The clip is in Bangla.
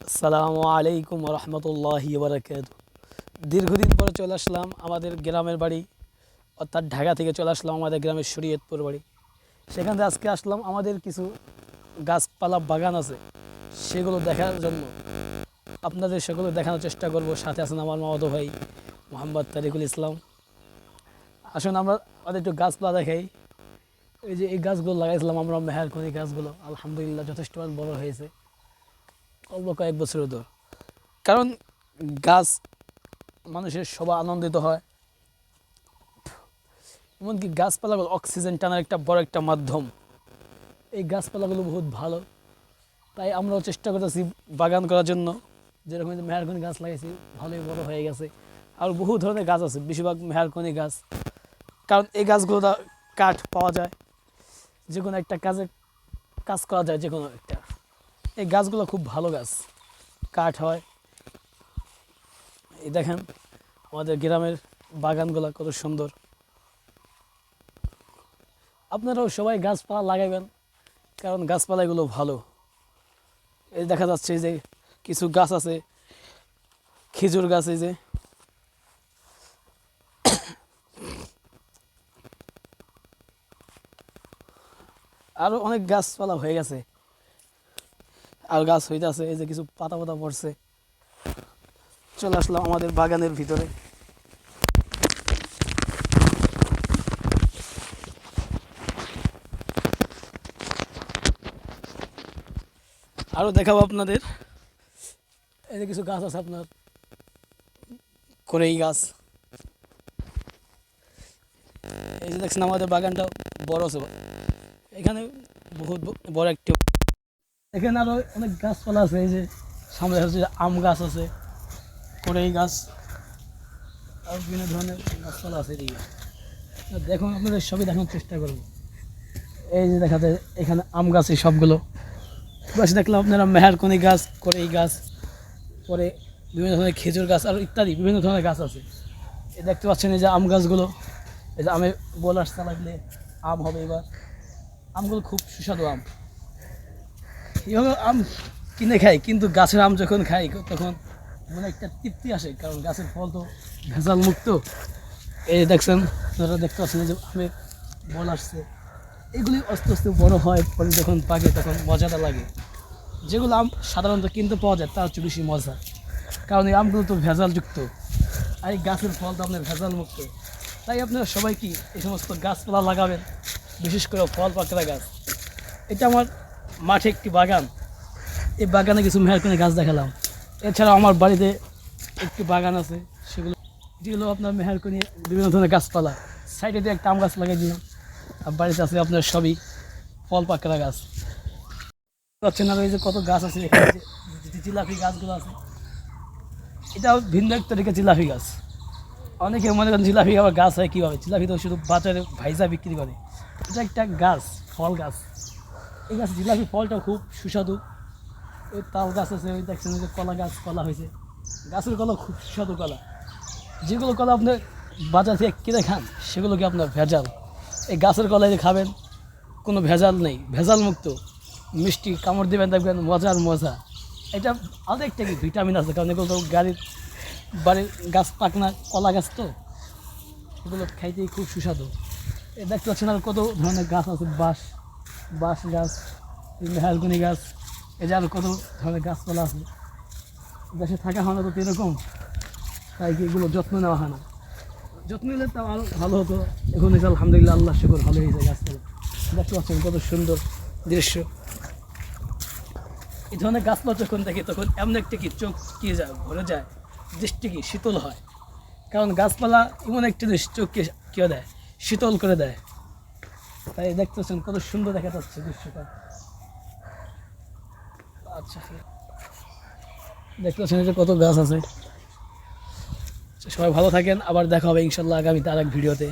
আসসালামু আলাইকুম রহমতুল্লাহি বারাকাতু। দীর্ঘদিন পরে চলে আসলাম আমাদের গ্রামের বাড়ি, অর্থাৎ ঢাকা থেকে চলে আসলাম আমাদের গ্রামের শরীয়তপুর বাড়ি। সেখান থেকে আজকে আসলাম, আমাদের কিছু গাছপালা বাগান আছে, সেগুলো দেখার জন্য আপনাদের সেগুলো দেখানোর চেষ্টা করব। সাথে আছেন আমার মামাতো ভাই মোহাম্মদ তারিকুল ইসলাম। আসুন আমরা আমাদের একটু গাছপালা দেখাই। এই যে এই গাছগুলো লাগাইছিলাম আমরা, মেহেরকনি গাছগুলো আলহামদুলিল্লাহ যথেষ্ট বড় হয়েছে অল্প কয়েক বছর ধর। কারণ গাছ মানুষের সবাই আনন্দিত হয়, এমনকি গাছপালাগুলো অক্সিজেন টানার একটা বড় একটা মাধ্যম। এই গাছপালাগুলো বহুত ভালো, তাই আমরাও চেষ্টা করতেছি বাগান করার জন্য। যেরকম মেহেরকনি গাছ লাগাইছি, ভালোই বড় হয়ে গেছে। আর বহু ধরনের গাছ আছে, বেশিরভাগ মেহেরকনি গাছ। কারণ এই গাছগুলো কাঠ পাওয়া যায়, যে কোনো একটা কাজে কাজ করা যায়, যে কোনো একটা। এই গাছগুলো খুব ভালো গাছ, কাঠ হয়। এই দেখেন আমাদের গ্রামের বাগানগুলো কত সুন্দর। আপনারাও সবাই গাছপালা লাগাবেন, কারণ গাছপালাগুলো ভালো। এই দেখা যাচ্ছে যে কিছু গাছ আছে, খেজুর গাছ, এই যে আরো অনেক গাছপালা হয়ে গেছে, আর গাছ হইতে আছে। এই যে কিছু পাতা পাতা পড়ছে। চলে আসলাম আমাদের বাগানের ভিতরে। আরো দেখাবো আপনাদের। এই যে কিছু গাছ আছে আপনার, করেই গাছ। এই যে দেখছেন আমাদের বাগানটা বড় আছে, এখানে বহুত বড় একটি। এখানে আরো অনেক গাছপালা আছে। এই যে সামনে হচ্ছে আম গাছ আছে, করেই গাছ, আর বিভিন্ন ধরনের গাছপালা আছে এদিকে। দেখুন আপনাদের সবই দেখানোর চেষ্টা করবো। এই যে দেখা যায় এখানে আম গাছ, এই সবগুলো গাছ দেখলাম আপনারা, মেহেরকনি গাছ, করেই গাছ, পরে বিভিন্ন ধরনের খেজুর গাছ আর ইত্যাদি বিভিন্ন ধরনের গাছ আছে। এই দেখতে পাচ্ছেন এই যে আম গাছগুলো। এই যে আমের বল আসতে লাগলে আম হবে। এবার আমগুলো খুব সুস্বাদু আম। এভাবে আম কিনে খাই, কিন্তু গাছের আম যখন খাই তখন মনে একটা তৃপ্তি আসে, কারণ গাছের ফল তো ভেজাল মুক্ত। এই দেখছেন আপনারা, দেখতে পাচ্ছেন যে আমের বল আসছে। এগুলি আস্তে আস্তে বড় হয়, পরে যখন পাকে তখন মজাটা লাগে। যেগুলো আম সাধারণত কিনতে পাওয়া যায় তার চেয়ে বেশি মজা, কারণ এই আমগুলো তো ভেজালযুক্ত, আর এই গাছের ফল তো আপনার ভেজাল মুক্ত। তাই আপনারা সবাই কি এই সমস্ত গাছপালা লাগাবেন, বিশেষ করে ফল পাকড়া গাছ। এটা আমার মাঠে একটি বাগান, এই বাগানে কিছু মেহেরকনি গাছ দেখালাম। এছাড়াও আমার বাড়িতে একটি বাগান আছে, সেগুলো যেগুলো আপনার মেহেরকনি বিভিন্ন ধরনের গাছপালা। সাইডে দিয়ে একটা আম গাছ লাগাই দিলাম, আর বাড়িতে আছে আপনার সবই ফল পাকড়া গাছ। পাচ্ছেন আর এই যে কত গাছ আছে এখানে, যে জিলাপি গাছগুলো আছে, এটা ভিন্ন এক তরিকা জিলাপি গাছ। অনেকে মনে করেন জিলাপি আবার গাছ হয় কীভাবে, জিলাপি তো শুধু বাজারে ভাইজা বিক্রি করে। এটা একটা গাছ, ফল গাছ। এই গাছ জিলাপি ফলটা খুব সুস্বাদু। ওই তাল গাছ আছে, ওই দেখছেন যে কলা গাছ, কলা হয়েছে। গাছের কলা খুব সুস্বাদু কলা। যেগুলো কলা আপনি বাজার থেকে কিনে খান সেগুলোকে আপনার ভেজাল। এই গাছের কলা যে খাবেন, কোনো ভেজাল নেই, ভেজাল মুক্ত, মিষ্টি, কামড় দেবেন দেখবেন মজার মজা। এটা আরও একটা কি ভিটামিন আছে, কারণ এগুলো তো বাড়ির গাছ, পাকনা কলা গাছ, তো এগুলো খাইতেই খুব সুস্বাদু। এ দেখতে পাচ্ছেন আর কত ধরনের গাছ আছে, বাঁশ গাছ, মেহেরকনি গাছ, এই যে আরও কত ধরনের গাছপালা আছে। দেশে থাকা হয় না তো এরকম, তাই কি এগুলো যত্ন নেওয়া হয় না। যত্ন নিলে তাও আরও ভালো হতো। এখন এই যে আলহামদুলিল্লাহ, আল্লাহ শুকর, ভালো হয়েছে গাছপালা। দেখতে পাচ্ছেন কত সুন্দর দৃশ্য। এই ধরনের গাছপালা যখন দেখি তখন এমন একটা কি চোখ কি যায়, ভরে যায়, দৃষ্টি কি শীতল হয়। কারণ গাছপালা এমন একটি জিনিস, চোখকে কী দেয়, শীতল করে দেয়। তাই দেখতে পাচ্ছেন কত সুন্দর দেখা যাচ্ছে দৃশ্যটা। আচ্ছা, দেখতে পাচ্ছেন যে কত গাছ আছে। সবাই ভালো থাকেন, আবার দেখা হবে ইনশাল্লাহ আগামীতে আর এক ভিডিওতে।